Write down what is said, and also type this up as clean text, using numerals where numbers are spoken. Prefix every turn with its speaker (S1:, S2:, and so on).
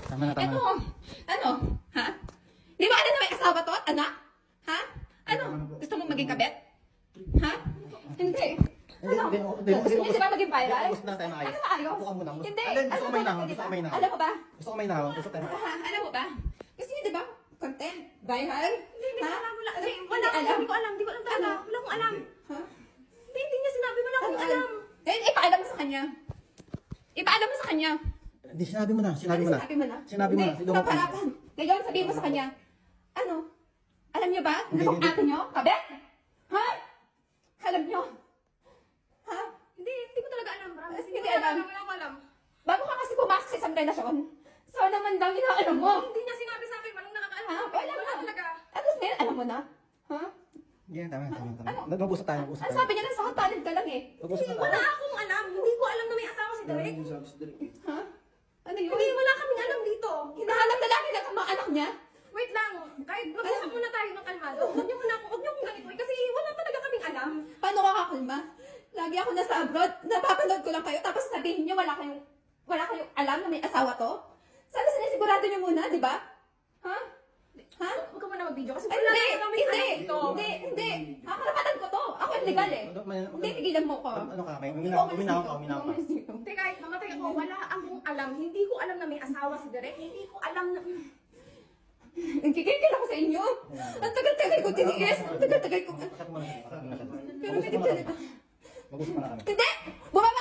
S1: Tama na, tama
S2: Ito,
S1: na.
S2: ano? Ha? Di ba alam na may asawa to at anak? Ha? Ano?
S1: Tama na po.
S2: Gusto mong maging kabet? Ha? Hindi.
S1: Hindi,
S2: Ano?
S1: hindi,
S2: Gusto niyo ba maging viral?
S1: Gusto na tayo maayos.
S2: Ano maayos?
S1: Upo ka muna.
S2: Hindi.
S1: Alin, gusto
S2: Alam
S1: ko
S2: mo
S1: may
S2: ba,
S1: nahon,
S2: di
S1: gusto
S2: ba?
S1: ko may nahon.
S2: Alam mo ba?
S1: Gusto ko may nahon, gusto tayo.
S2: Alam mo ba? Gusto niyo, di ba? Content? Viral?
S3: Hindi
S2: Ha?
S3: wala.
S2: Ano?
S3: Wala, hindi ko alam. Hindi ko alam talaga.
S2: Ano?
S3: Wala akong alam.
S2: Ha?
S3: Hindi niya sinabi. Wala akong alam.
S2: Eh, ipaalam mo sa kanya. Ipaalam mo sa kanya.
S1: Hindi, sinabi mo na, sinabi mo na.
S2: Sinabi mo na.
S1: Sinabi mo na.
S2: Hindi, paparapan. Ngayon, sabihin mo sa kanya. Ano? Alam niyo ba?
S1: Hindi,
S2: Ano
S1: hindi.
S2: ate niyo? Kabet? Ha? Alam niyo? Ha?
S3: Hindi ko talaga alam. Promise.
S2: Hindi alam.
S3: Wala akong alam.
S2: Bago ka kasi pumasok sa isang relasyon, so naman daw inaalam mo.
S3: Hindi niya sinabi sa akin. Walang nakakaalam.
S2: Ha? Wala
S3: Wala
S2: na.
S3: talaga.
S2: At least ngayon, alam mo na. Ha?
S1: Yan, tama, tama, tama.
S2: Ano?
S1: Mag-usap tayo, mag-usap
S2: Ano
S1: tayo.
S2: sabi niya lang sa talent ka lang eh?
S1: Mag-usap na
S3: Wala
S1: tayo.
S3: akong alam. Hindi ko alam na may asawa si Derek.
S2: Ha? Ano yun?
S3: Hindi, wala kaming alam dito.
S2: Hinahanap na lang ang mga anak niya?
S3: Wait lang. Kahit mag-usap muna tayo ng kalmado. Huwag niyo muna ganito. Kasi wala talaga kaming alam.
S2: Paano kakakalma? Lagi ako nasa abroad, napapanood ko lang kayo, tapos sabihin niyo wala kayong alam na may asawa to? Sana sinisigurado niyo muna, di ba? Ha? Ha?
S3: Huwag ka muna mag-video kasi
S2: Ay,
S3: wala
S2: hindi!
S3: kaming
S2: Hindi!
S3: alam dito.
S2: Hindi! Karapatan ko to! Ako yung legal eh! Hindi, tigilan mo ko.
S1: Ano ka, may uminahon ka, uminahon ka.
S3: Hindi, kahit mamatay ako, wala akong alam. Hindi ko alam na may asawa si Derek. Hindi ko alam na...
S2: Nagkikikil ako sa inyo! Ang tagal-tagal ko tiniis! Ang tagal-tagal ko...
S1: Pakat mo na siya, pakat mo na siya.
S2: Pero hindi talaga...
S1: Mag-usap na kami.
S2: Hindi! Bumaba